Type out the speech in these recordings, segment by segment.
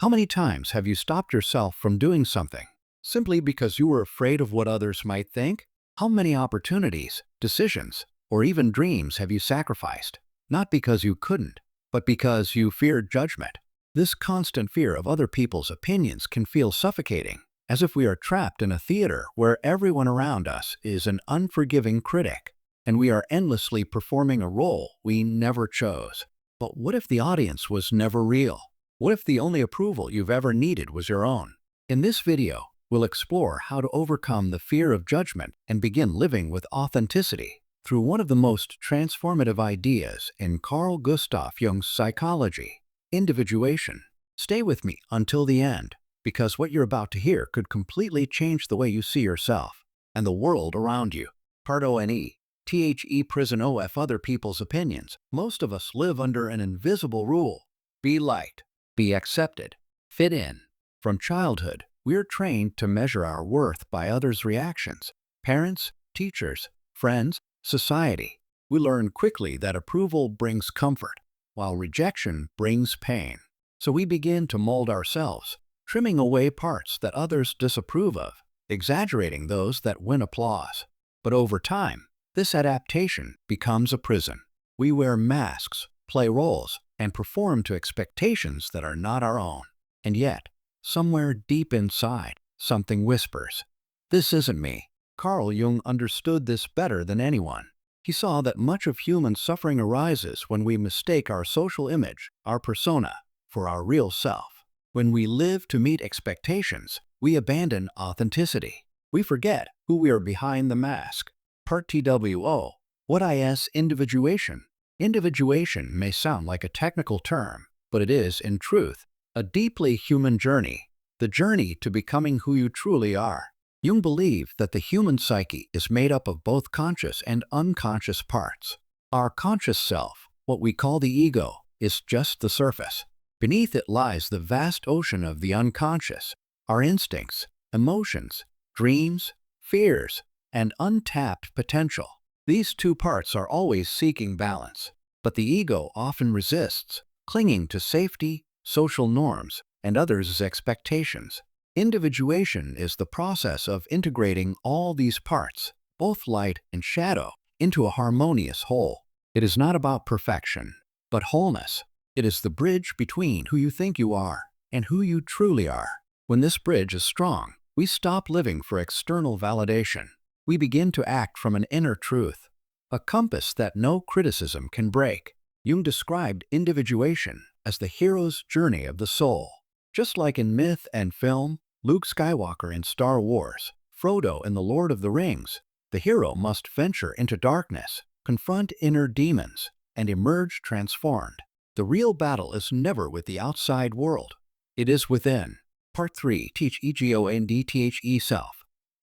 How many times have you stopped yourself from doing something simply because you were afraid of what others might think? How many opportunities, decisions, or even dreams have you sacrificed, not because you couldn't, but because you feared judgment? This constant fear of other people's opinions can feel suffocating, as if we are trapped in a theater where everyone around us is an unforgiving critic, and we are endlessly performing a role we never chose. But what if the audience was never real? What if the only approval you've ever needed was your own? In this video, we'll explore how to overcome the fear of judgment and begin living with authenticity through one of the most transformative ideas in Carl Gustav Jung's psychology, individuation. Stay with me until the end, because what you're about to hear could completely change the way you see yourself and the world around you. Part O-N-E. The prison of other people's opinions. Most of us live under an invisible rule. Be liked. Be accepted. Fit in. From childhood, we're trained to measure our worth by others' reactions. Parents, teachers, friends, society. We learn quickly that approval brings comfort, while rejection brings pain. So we begin to mold ourselves, trimming away parts that others disapprove of, exaggerating those that win applause. But over time, this adaptation becomes a prison. We wear masks, play roles, and perform to expectations that are not our own. And yet, somewhere deep inside, something whispers, "This isn't me." Carl Jung understood this better than anyone. He saw that much of human suffering arises when we mistake our social image, our persona, for our real self. When we live to meet expectations, we abandon authenticity. We forget who we are behind the mask. Part TWO. What is individuation? Individuation may sound like a technical term, but it is, in truth, a deeply human journey, the journey to becoming who you truly are. Jung believed that the human psyche is made up of both conscious and unconscious parts. Our conscious self, what we call the ego, is just the surface. Beneath it lies the vast ocean of the unconscious, our instincts, emotions, dreams, fears, and untapped potential. These two parts are always seeking balance, but the ego often resists, clinging to safety, social norms, and others' expectations. Individuation is the process of integrating all these parts, both light and shadow, into a harmonious whole. It is not about perfection, but wholeness. It is the bridge between who you think you are and who you truly are. When this bridge is strong, we stop living for external validation. We begin to act from an inner truth, a compass that no criticism can break. Jung described individuation as the hero's journey of the soul. Just like in myth and film, Luke Skywalker in Star Wars, Frodo in The Lord of the Rings, the hero must venture into darkness, confront inner demons, and emerge transformed. The real battle is never with the outside world. It is within. Part 3. Teach ego and the self.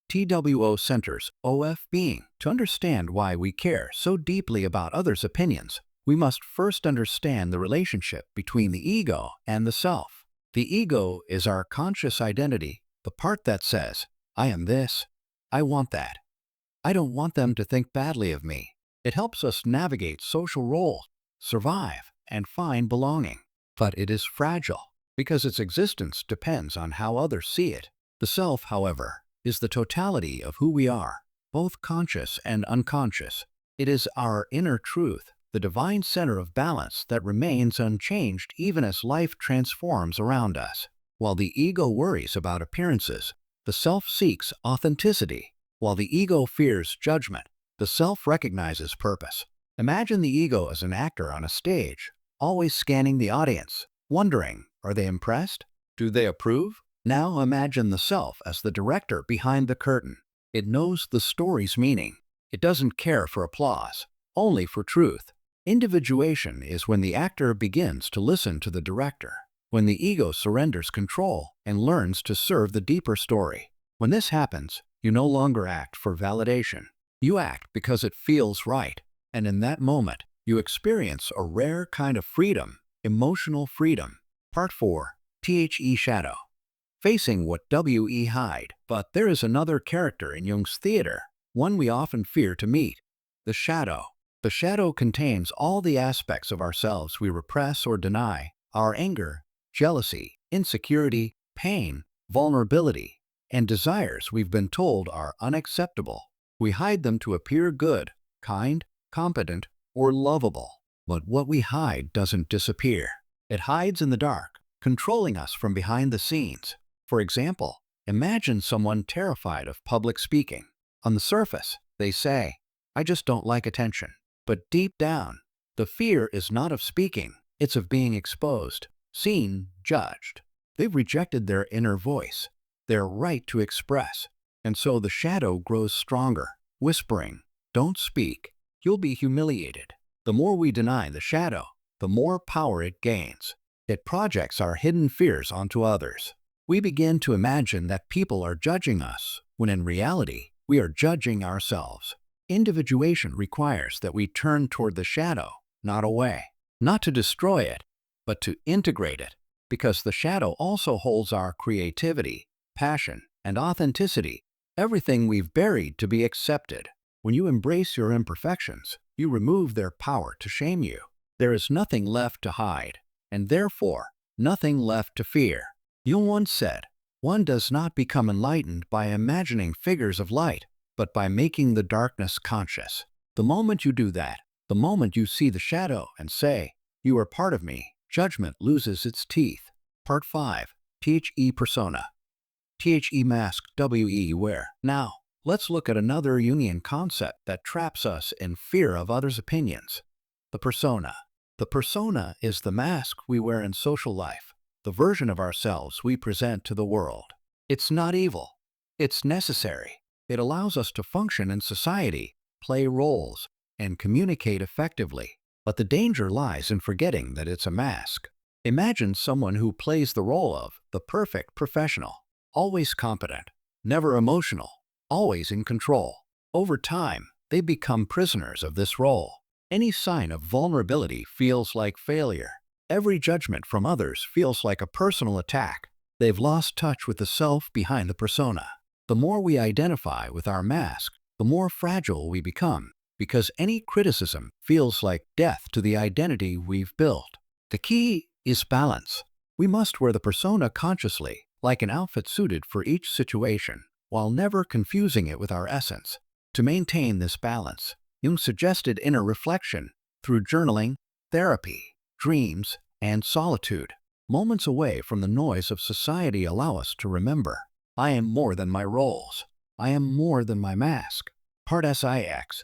TWO centers OF being. To understand why we care so deeply about others' opinions, we must first understand the relationship between the ego and the self. The ego is our conscious identity, the part that says, "I am this, I want that. I don't want them to think badly of me." It helps us navigate social roles, survive, and find belonging. But it is fragile, because its existence depends on how others see it. The self, however, is the totality of who we are, both conscious and unconscious. It is our inner truth, the divine center of balance that remains unchanged even as life transforms around us. While the ego worries about appearances, the self seeks authenticity. While the ego fears judgment, the self recognizes purpose. Imagine the ego as an actor on a stage, always scanning the audience, wondering, are they impressed? Do they approve? Now imagine the self as the director behind the curtain. It knows the story's meaning. It doesn't care for applause, only for truth. Individuation is when the actor begins to listen to the director, when the ego surrenders control and learns to serve the deeper story. When this happens, you no longer act for validation. You act because it feels right, and in that moment, you experience a rare kind of freedom, emotional freedom. Part 4. Shadow. Facing what we hide. But there is another character in Jung's theater, one we often fear to meet: the shadow. The shadow contains all the aspects of ourselves we repress or deny: our anger, jealousy, insecurity, pain, vulnerability, and desires we've been told are unacceptable. We hide them to appear good, kind, competent, or lovable. But what we hide doesn't disappear. It hides in the dark, controlling us from behind the scenes. For example, imagine someone terrified of public speaking. On the surface, they say, "I just don't like attention." But deep down, the fear is not of speaking, it's of being exposed, seen, judged. They've rejected their inner voice, their right to express. And so the shadow grows stronger, whispering, "Don't speak, you'll be humiliated." The more we deny the shadow, the more power it gains. It projects our hidden fears onto others. We begin to imagine that people are judging us, when in reality, we are judging ourselves. Individuation requires that we turn toward the shadow, not away. Not to destroy it, but to integrate it, because the shadow also holds our creativity, passion, and authenticity, everything we've buried to be accepted. When you embrace your imperfections, you remove their power to shame you. There is nothing left to hide, and therefore, nothing left to fear. Jung once said, "One does not become enlightened by imagining figures of light, but by making the darkness conscious." The moment you do that, the moment you see the shadow and say, "You are part of me," judgment loses its teeth. Part 5. The persona. The mask, where. Now, let's look at another Jungian concept that traps us in fear of others' opinions. The persona. The persona is the mask we wear in social life, the version of ourselves we present to the world. It's not evil. It's necessary. It allows us to function in society, play roles, and communicate effectively. But the danger lies in forgetting that it's a mask. Imagine someone who plays the role of the perfect professional, always competent, never emotional, always in control. Over time, they become prisoners of this role. Any sign of vulnerability feels like failure. Every judgment from others feels like a personal attack. They've lost touch with the self behind the persona. The more we identify with our mask, the more fragile we become, because any criticism feels like death to the identity we've built. The key is balance. We must wear the persona consciously, like an outfit suited for each situation, while never confusing it with our essence. To maintain this balance, Jung suggested inner reflection through journaling, therapy, dreams, and solitude. Moments away from the noise of society allow us to remember, I am more than my roles. I am more than my mask. Part 6.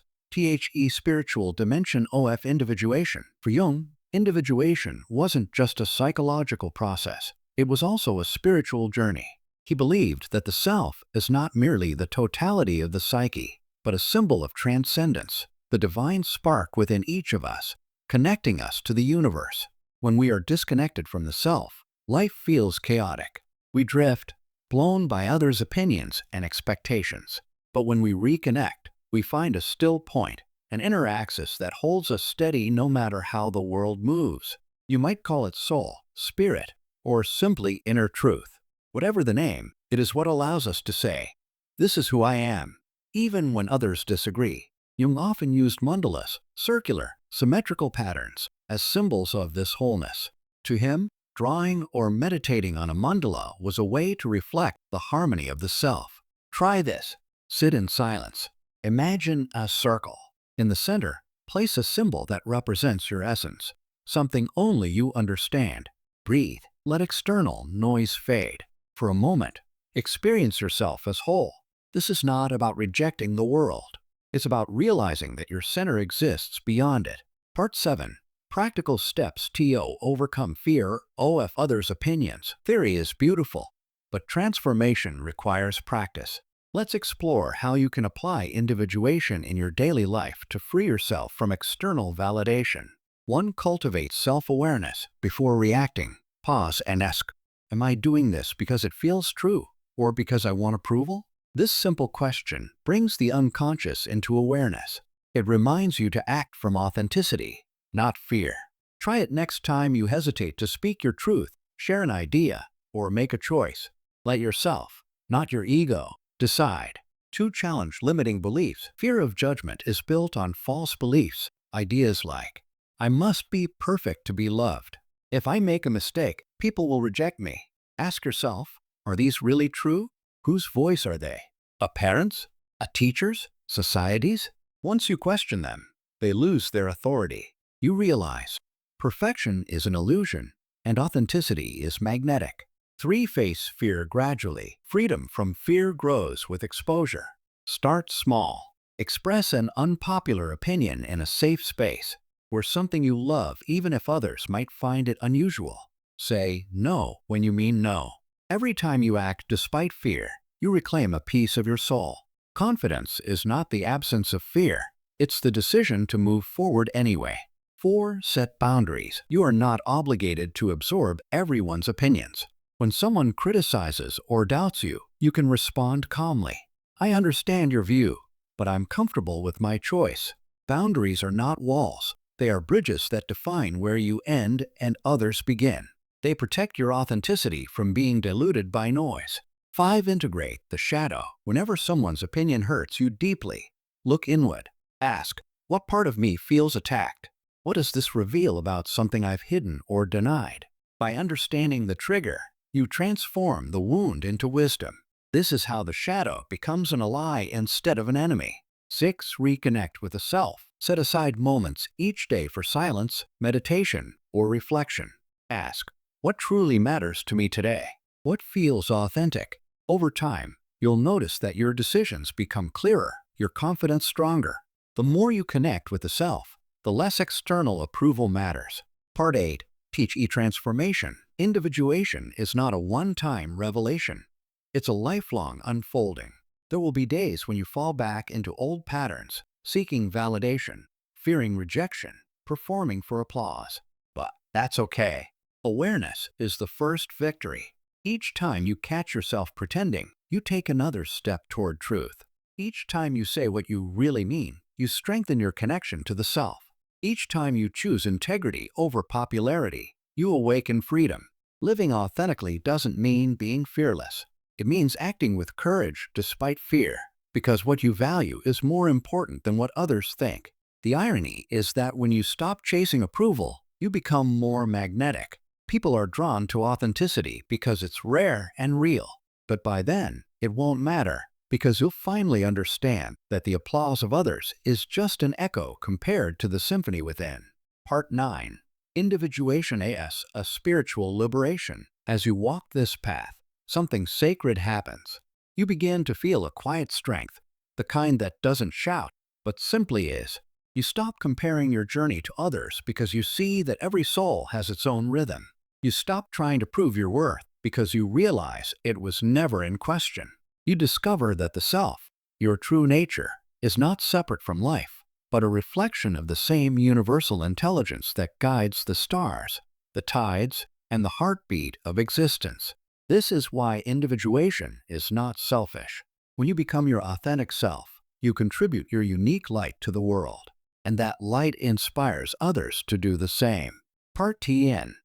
Spiritual dimension of individuation. For Jung, individuation wasn't just a psychological process. It was also a spiritual journey. He believed that the self is not merely the totality of the psyche, but a symbol of transcendence, the divine spark within each of us, connecting us to the universe. When we are disconnected from the self, life feels chaotic. We drift, blown by others' opinions and expectations. But when we reconnect, we find a still point, an inner axis that holds us steady no matter how the world moves. You might call it soul, spirit, or simply inner truth. Whatever the name, it is what allows us to say, "This is who I am," even when others disagree. Jung often used mandalas, circular, symmetrical patterns, as symbols of this wholeness. To him, drawing or meditating on a mandala was a way to reflect the harmony of the self. Try this. Sit in silence. Imagine a circle. In the center, place a symbol that represents your essence, something only you understand. Breathe. Let external noise fade. For a moment, experience yourself as whole. This is not about rejecting the world. It's about realizing that your center exists beyond it. Part 7. Practical steps to overcome fear of others' opinions. Theory is beautiful, but transformation requires practice. Let's explore how you can apply individuation in your daily life to free yourself from external validation. 1. Cultivate self-awareness before reacting. Pause and ask, am I doing this because it feels true or because I want approval? This simple question brings the unconscious into awareness. It reminds you to act from authenticity, not fear. Try it next time you hesitate to speak your truth, share an idea, or make a choice. Let yourself, not your ego, decide. 2. Challenge limiting beliefs. Fear of judgment is built on false beliefs. Ideas like, I must be perfect to be loved. If I make a mistake, people will reject me. Ask yourself, are these really true? Whose voice are they? A parent's? A teacher's? Society's? Once you question them, they lose their authority. You realize perfection is an illusion and authenticity is magnetic. 3. Face fear gradually. Freedom from fear grows with exposure. Start small. Express an unpopular opinion in a safe space where something you love even if others might find it unusual. Say no when you mean no. Every time you act despite fear, you reclaim a piece of your soul. Confidence is not the absence of fear. It's the decision to move forward anyway. 4. Set boundaries. You are not obligated to absorb everyone's opinions. When someone criticizes or doubts you, you can respond calmly. I understand your view, but I'm comfortable with my choice. Boundaries are not walls. They are bridges that define where you end and others begin. They protect your authenticity from being diluted by noise. 5. Integrate the shadow. Whenever someone's opinion hurts you deeply, look inward. Ask, what part of me feels attacked? What does this reveal about something I've hidden or denied? By understanding the trigger, you transform the wound into wisdom. This is how the shadow becomes an ally instead of an enemy. 6. Reconnect with the self. Set aside moments each day for silence, meditation, or reflection. Ask, what truly matters to me today? What feels authentic? Over time, you'll notice that your decisions become clearer, your confidence stronger. The more you connect with the self, the less external approval matters. Part 8. Teach e-transformation. Individuation is not a one-time revelation. It's a lifelong unfolding. There will be days when you fall back into old patterns, seeking validation, fearing rejection, performing for applause. But that's okay. Awareness is the first victory. Each time you catch yourself pretending, you take another step toward truth. Each time you say what you really mean, you strengthen your connection to the self. Each time you choose integrity over popularity, you awaken freedom. Living authentically doesn't mean being fearless. It means acting with courage despite fear, because what you value is more important than what others think. The irony is that when you stop chasing approval, you become more magnetic. People are drawn to authenticity because it's rare and real. But by then, it won't matter, because you'll finally understand that the applause of others is just an echo compared to the symphony within. Part 9. Individuation as a spiritual liberation. As you walk this path, something sacred happens. You begin to feel a quiet strength, the kind that doesn't shout, but simply is. You stop comparing your journey to others because you see that every soul has its own rhythm. You stop trying to prove your worth because you realize it was never in question. You discover that the self, your true nature, is not separate from life, but a reflection of the same universal intelligence that guides the stars, the tides, and the heartbeat of existence. This is why individuation is not selfish. When you become your authentic self, you contribute your unique light to the world, and that light inspires others to do the same. Part 10.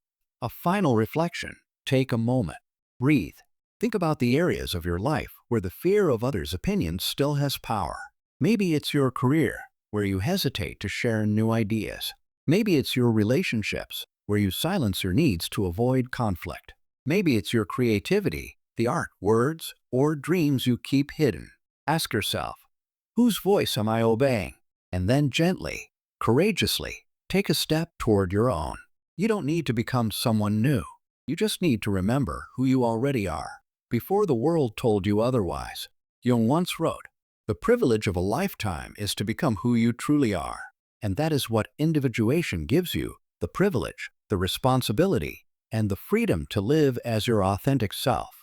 A final reflection. Take a moment. Breathe. Think about the areas of your life where the fear of others' opinions still has power. Maybe it's your career, where you hesitate to share new ideas. Maybe it's your relationships, where you silence your needs to avoid conflict. Maybe it's your creativity, the art, words, or dreams you keep hidden. Ask yourself, whose voice am I obeying? And then gently, courageously, take a step toward your own. You don't need to become someone new. You just need to remember who you already are, before the world told you otherwise. Jung once wrote, "The privilege of a lifetime is to become who you truly are." And that is what individuation gives you, the privilege, the responsibility, and the freedom to live as your authentic self.